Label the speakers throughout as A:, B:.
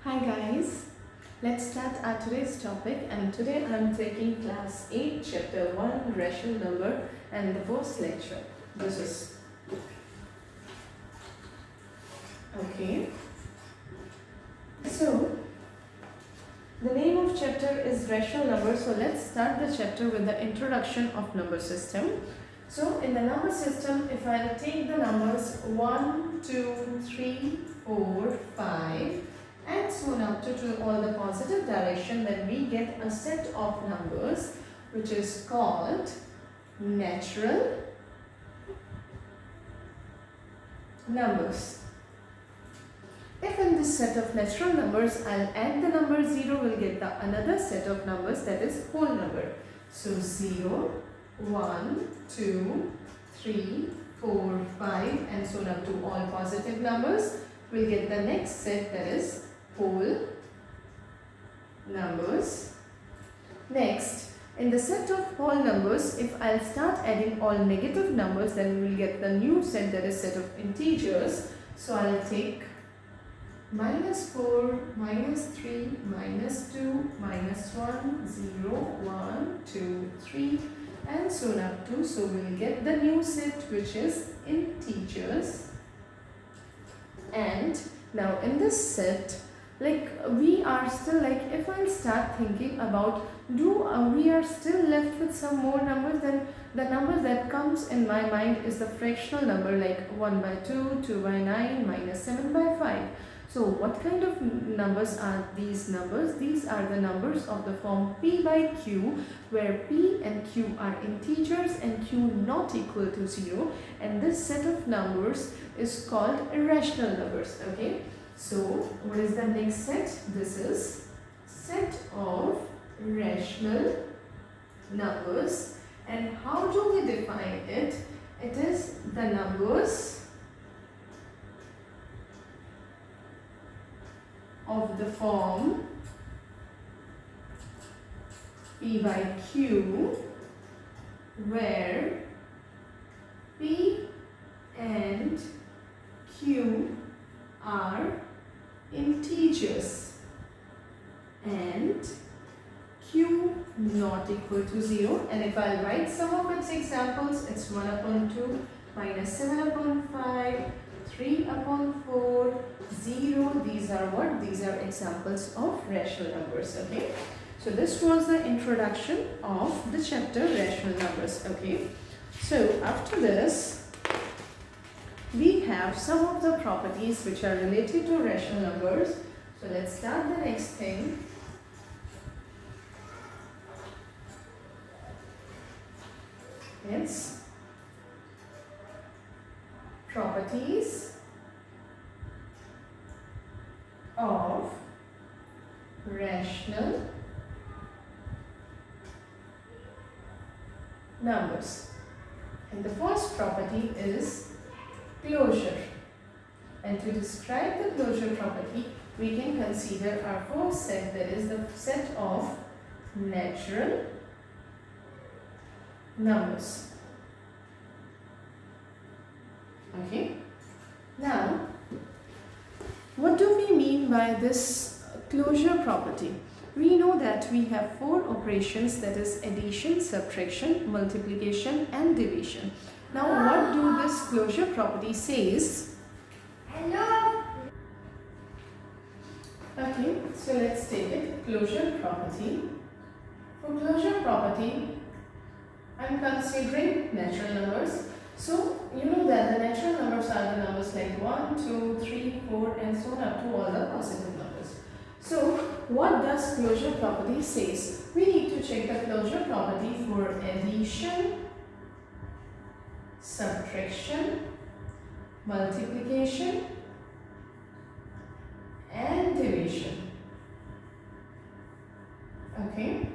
A: Hi guys, let's start our today's topic, and today I am taking class 8 chapter 1 rational number and the first lecture. This is okay. So the name of chapter is rational numbers. So let's start the chapter with the introduction of number system. So in the number system, if I take the numbers 1, 2, 3, 4, 5 and so on up to all the positive direction, then we get a set of numbers which is called natural numbers. If in this set of natural numbers I'll add the number 0, we'll get the another set of numbers, that is whole number. So 0, 1, 2, 3, 4, 5 and so on up to all positive numbers. We'll get the next set, that is whole numbers. Next, in the set of whole numbers, if I'll start adding all negative numbers, then we'll get the new set, that is set of integers. So I'll take -4, -3, -2, -1, 0, 1, 2, 3 and so on up to. So we'll get the new set which is integers. And now in this set, we are still if I start thinking about we are still left with some more numbers, then the number that comes in my mind is the fractional number, like 1 by 2, 2 by 9, -7 by 5. So what kind of numbers are these numbers? These are the numbers of the form P by Q, where P and Q are integers and Q not equal to 0, and this set of numbers is called irrational numbers. Okay, so what is the next set? This is set of rational numbers. And how do we define it? It is the numbers of the form P by Q, where P and Q are integers and Q not equal to 0. And if I write some of its examples, it's 1 upon 2, -7 upon 5, 3 upon 4, 0. These are what? These are examples of rational numbers. Okay, so this was the introduction of the chapter rational numbers. Okay, so after this we have some of the properties which are related to rational numbers. So let's start the next thing. It's properties of rational numbers. And the first property is closure. And to describe the closure property, we can consider our first set, that is the set of natural numbers. Okay, now what do we mean by this closure property? We know that we have 4 operations, that is addition, subtraction, multiplication and division. Now what do this closure property says? Hello. Okay, so let's take it. Closure property. For closure property, I'm considering natural numbers. So you know that the natural numbers are the numbers like 1, 2, 3, 4 and so on up to all the positive numbers. So what does closure property says? We need to check the closure property for addition, subtraction, multiplication and division. Okay,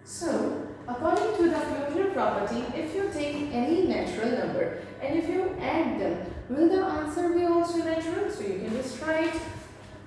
A: so according to the closure property, if you take any natural number and if you add them, will the answer be also natural? So you can just write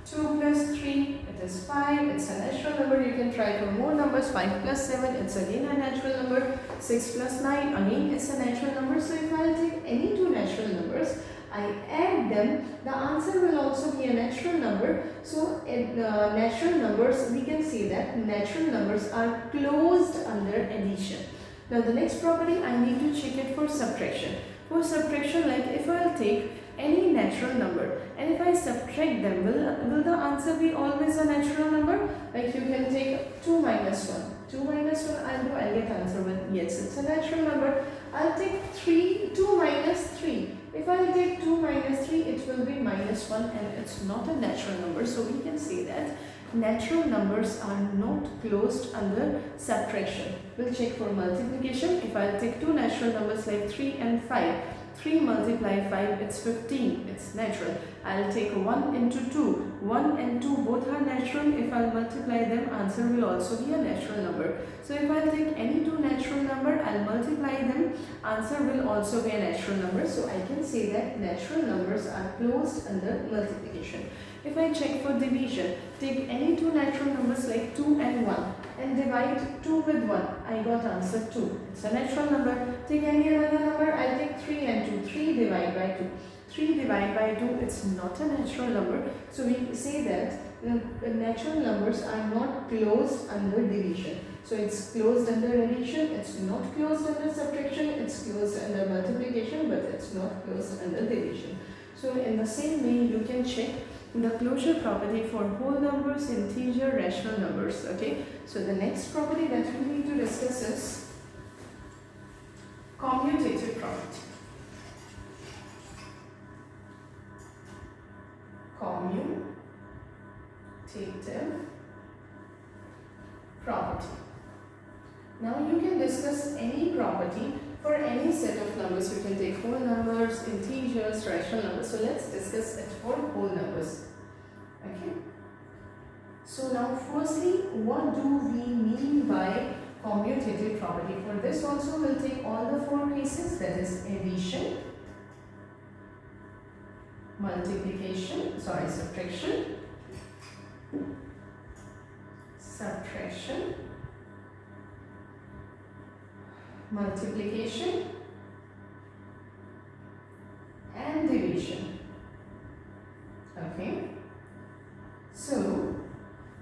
A: 2 plus 3, it is 5, it's a natural number. You can try for more numbers. 5 plus 7, it's again a natural number. 6 plus 9, again it's a natural number. So if I take any 2 natural numbers, I add them, the answer will also be be a natural number. So in natural numbers, we can say that natural numbers are closed under addition. Now the next property, I need to check it for subtraction. For subtraction, like if I'll take any natural number and if I subtract them, will the answer be always a natural number? Like you can take 2 minus 1. 2 minus 1, I'll get answer with yes, it's a natural number. I'll take 2 minus 3. If I'll take 2 minus 3, it will be minus 1 and it's not a natural number. So we can say that natural numbers are not closed under subtraction. We'll check for multiplication. If I'll take two natural numbers like 3 and 5, 3 multiply 5, it's 15, it's natural. I'll take 1 into 2. 1 and 2 both are natural. If I'll multiply them, answer will also be a natural number. So if I'll take any two natural number, I'll multiply them, answer will also be a natural number. So I can say that natural numbers are closed under multiplication. If I check for division, take any two natural numbers like 2 and 1 and divide 2 with 1, I got answer 2. It's a natural number. Take any another number, I'll take 3 and 2. 3 divide by 2. 3 divided by 2, it's not a natural number. So we say that the natural numbers are not closed under division. So it's closed under addition, it's not closed under subtraction, it's closed under multiplication, but it's not closed under division. So in the same way, you can check the closure property for whole numbers, integer, rational numbers. Okay. So the next property that we need to discuss is commutative property. Commutative property. Now you can discuss any property for any set of numbers. You can take whole numbers, integers, rational numbers. So let's discuss it for whole numbers. Okay. So now firstly, what do we mean by commutative property? For this also we'll take all the four cases, that is addition, subtraction, multiplication and division. Okay. So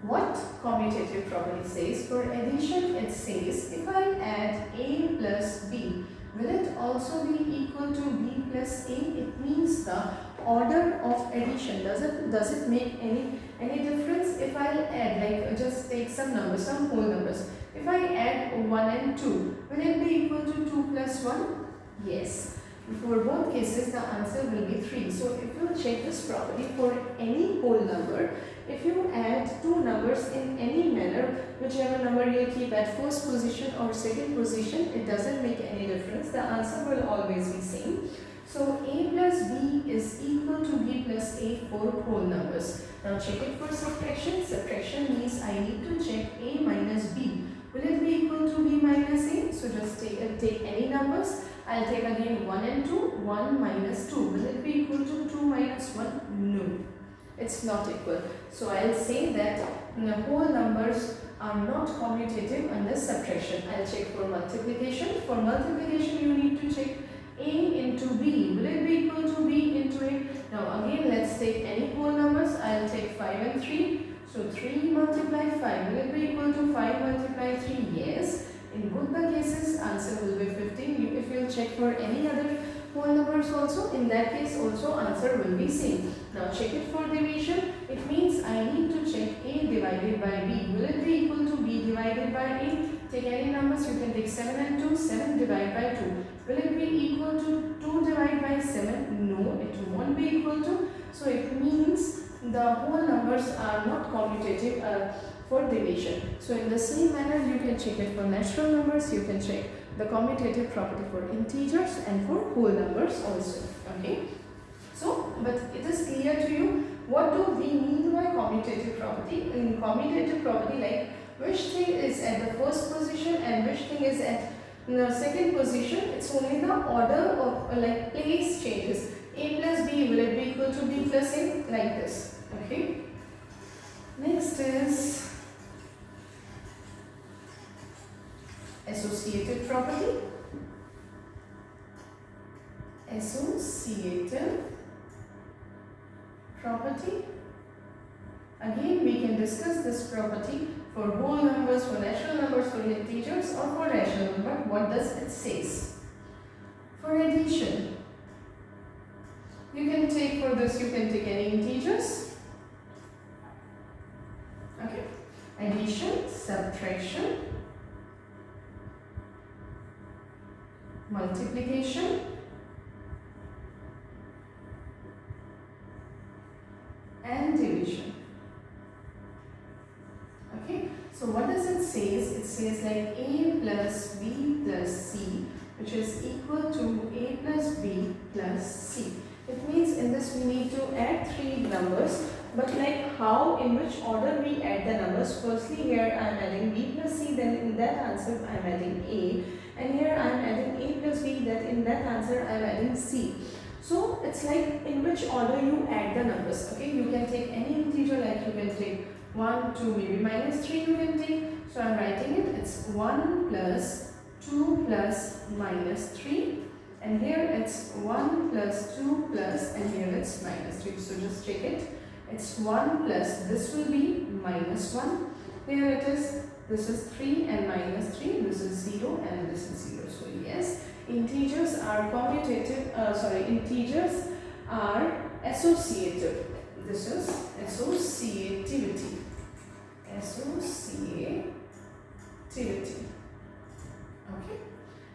A: what commutative property says? For addition, it says if I add a plus b, will it also be equal to b plus a? It means the order of addition. Does it make any difference? If I'll add, like just take some numbers, some whole numbers. If I add 1 and 2, will it be equal to 2 plus 1? Yes. For both cases, the answer will be 3. So if you check this property for any whole number, if you add two numbers in any manner, whichever number you keep at first position or second position, it doesn't make any difference. The answer will always be same. So a plus b is equal to b plus a for whole numbers. Now check it for subtraction. Subtraction means I need to check a minus b. Will it be equal to b minus a? So just take any numbers. I'll take again 1 and 2. 1 minus 2. Will it be equal to 2 minus 1? No. It's not equal. So I'll say that the whole numbers are not commutative under subtraction. I'll check for multiplication. For multiplication, you need to check a into b. Will it be equal to b into a? Now again, let's take any whole numbers. I'll take 5 and 3. So 3 multiply 5. Will it be equal to 5 multiply 3? Yes. In both the cases, answer will be 15. If you check for any other whole numbers also, in that case also answer will be same. Now check it for division. It means I need to check a divided by b. Will it be equal to b divided by a? Take any numbers. You can take 7 and 2. 7 divided by 2. Will it be equal to 2 divided by 7? No, it won't be equal to. So it means the whole numbers are not commutative for division. So in the same manner, you can check it for natural numbers. You can check the commutative property for integers and for whole numbers also. Okay. So, but it is clear to you what do we mean by commutative property? In commutative property, like which thing is at the first position and which thing is at the second position. It's only the order of like place changes. A plus b, will it be equal to b plus a? Like this. Okay. Next is associative property. Associative property. Again, we can discuss this property for whole numbers, for natural numbers, for integers, or for rational number. What does it says? For addition, you can take for this, you can take any integers. Okay. Addition, subtraction, multiplication, and division. Okay, so what does it says? It says like a plus b plus c, which is equal to a plus b plus c. It means in this we need to add three numbers, but like how, in which order we add the numbers? Firstly, here I am adding b plus c, then in that answer I am adding a, and here I am adding a plus b, that in that answer I am adding c. So it's like in which order you add the numbers. Okay, you can take any integer, like you can take 1, 2, maybe minus 3 you can take. So I'm writing it, it's 1 plus 2 plus minus 3, and here it's 1 plus 2 plus, and here it's minus 3. So just check it, it's 1 plus, this will be minus 1, here it is, this is 3 and minus 3, this is 0 and this is 0. So yes, integers are commutative, integers are associative. This is associativity. Associativity. Okay.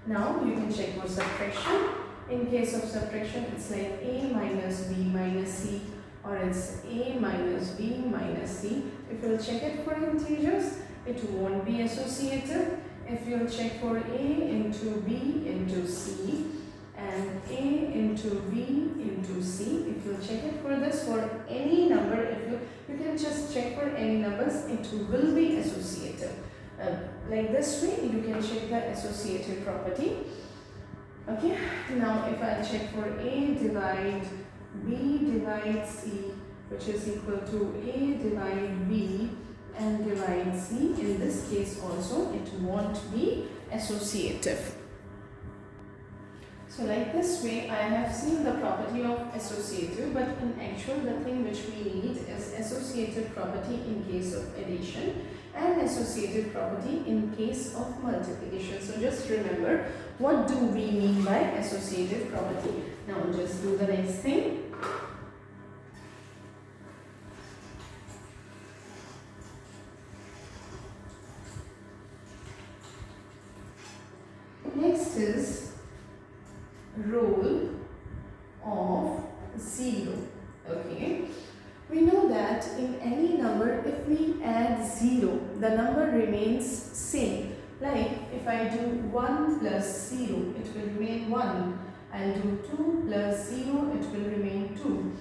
A: Now you can check for subtraction. In case of subtraction, it's like a minus b minus c, or it's a minus b minus c. If you'll check it for integers, it won't be associative. If you'll check for a into b into c and a into b into c, if you'll check it for this for any number, if you can just check for any numbers, it will be associative. Like this way you can check the associative property. Okay, now if I check for a divide b divide c, which is equal to a divide b and divide c, in this case also it won't be associative. So like this way I have seen the property of associative, but in actual the thing which we need is associative property in case of addition and associative property in case of multiplication. So just remember, what do we mean by associative property? Now just do the next thing. Next is role of 0. Okay, we know that in any number if we add 0, the number remains same. Like if I do 1 plus 0, it will remain 1. I'll do 2 plus 0, it will remain 2.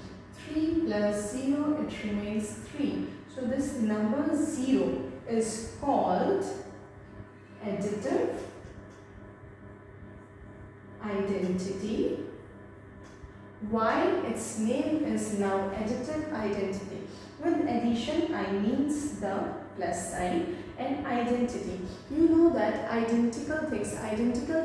A: 3 plus 0, it remains 3. So this number 0 is called additive identity. Why its name is now additive identity. With addition I means the plus sign, and identity, you know that identical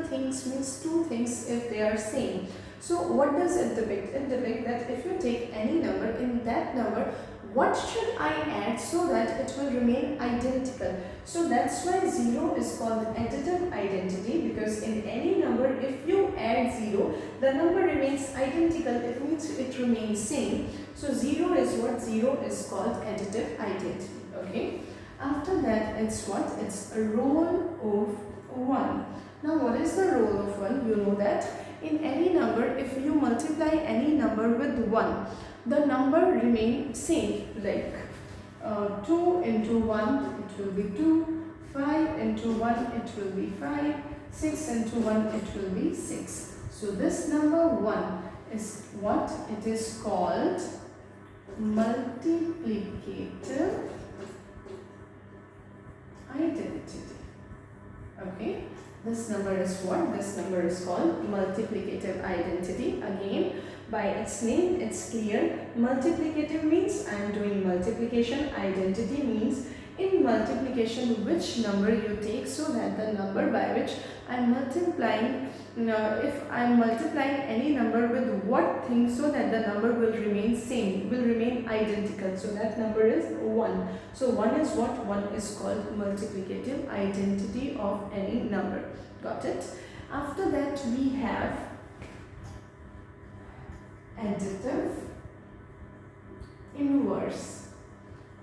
A: things means two things if they are same. So what does it depict? It depicts that if you take any number, in that number what should I add so that it will remain identical. So that's why 0 is called additive identity, because in any number if you add 0, the number remains identical, it means it remains same. So 0 is what? 0 is called additive identity. Okay. After that it's what? It's a role of 1. Now what is the role of 1? You know that in any number if you multiply any number with 1, the number remains same. Like 2 into 1 it will be 2, 5 into 1 it will be 5, 6 into 1 it will be 6. So this number 1 is what? It is called multiplicative identity. Okay, this number is what? This number is called multiplicative identity. Again, by its name it's clear. Multiplicative means I am doing multiplication. Identity means in multiplication which number you take, so that the number by which I am multiplying, if I am multiplying any number with what thing, so that the number will remain same, will remain identical. So that number is 1. So 1 is what? 1 is called multiplicative identity of any number. Got it? After that we have additive inverse.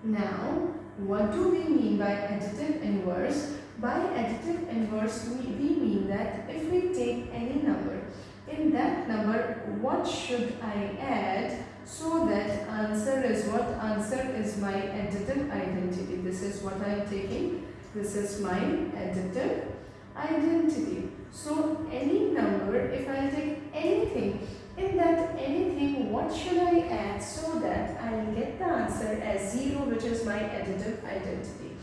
A: Now, what do we mean by additive inverse? By additive inverse, we mean that if we take any number, in that number, what should I add so that answer is what? Answer is my additive identity. This is what I am taking. This is my additive identity. So, any number, if I take anything, in that anything, what should I add so that I will get the answer as 0, which is my additive identity.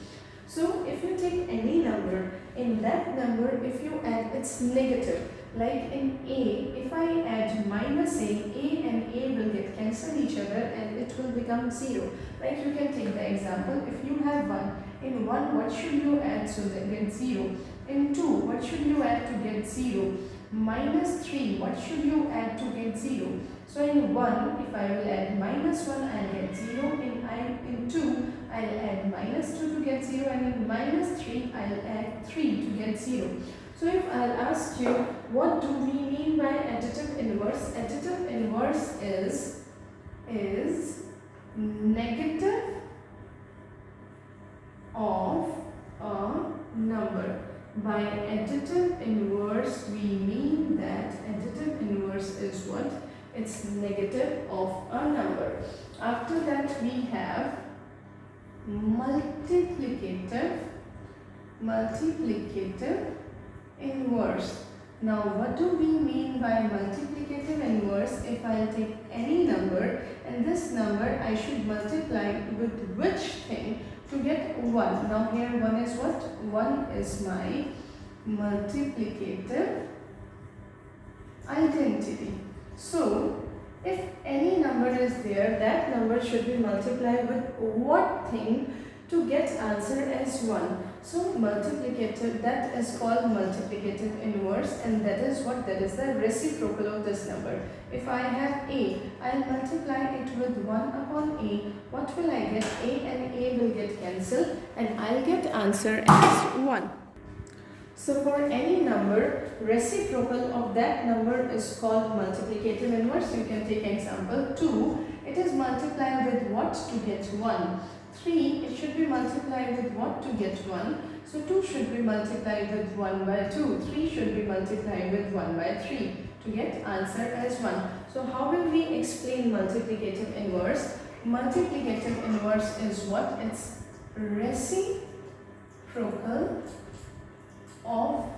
A: So if you take any number, in that number, if you add, it's negative. Like in A, if I add minus A and A will get cancelled each other and it will become 0. Like you can take the example, if you have 1, in 1 what should you add so that get 0? In 2, what should you add to get 0? Minus 3, what should you add to get 0? So in 1, if I will add minus 1, I'll get 0. In 2, I'll add minus 2 to get 0. And in minus 3, I'll add 3 to get 0. So if I'll ask you, what do we mean by additive inverse? Additive inverse is negative of a number. By additive inverse, we mean that additive inverse is what? It's negative of a number. After that, we have multiplicative inverse. Now, what do we mean by multiplicative inverse? If I take any number, and this number I should multiply with which thing to get 1. Now here 1 is what? 1 is my multiplicative identity. So if any number is there, that number should be multiplied with what thing to get answer as 1. So multiplicative, that is called multiplicative inverse, and that is what? That is the reciprocal of this number. If I have A, I'll multiply it with 1 upon A. What will I get? A and A will get cancelled and I'll get answer as 1. So for any number, reciprocal of that number is called multiplicative inverse. You can take example 2. It is multiplied with what to get 1. 3, it should be multiplied with what to get 1. So 2 should be multiplied with 1 by 2. 3 should be multiplied with 1 by 3 to get answer as 1. So how will we explain multiplicative inverse? Multiplicative inverse is what? It's reciprocal of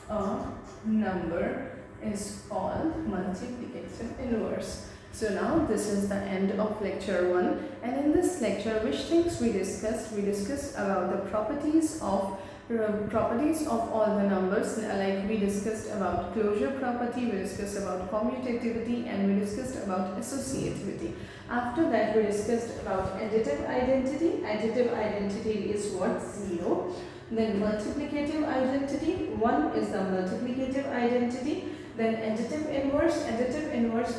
A: a number is called multiplicative inverse. So now this is the end of lecture 1, and in this lecture which things we discussed? We discussed about the properties of all the numbers, like we discussed about closure property, we discussed about commutativity, and we discussed about associativity. After that we discussed about additive identity. Additive identity is what? 0. Then multiplicative identity, 1 is the multiplicative identity. Then additive inverse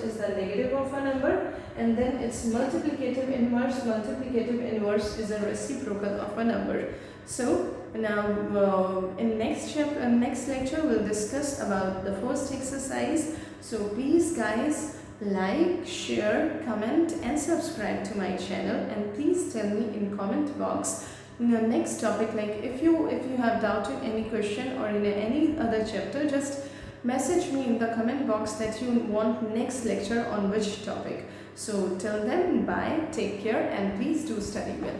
A: is the negative of a number, and then it's multiplicative inverse. Multiplicative inverse is a reciprocal of a number. So now in next lecture we'll discuss about the first exercise. So please guys, like, share, comment and subscribe to my channel, and please tell me in comment box in the next topic, like if you have doubt in any question or in any other chapter, just message me in the comment box that you want next lecture on which topic. So till then, bye, take care, and please do study well.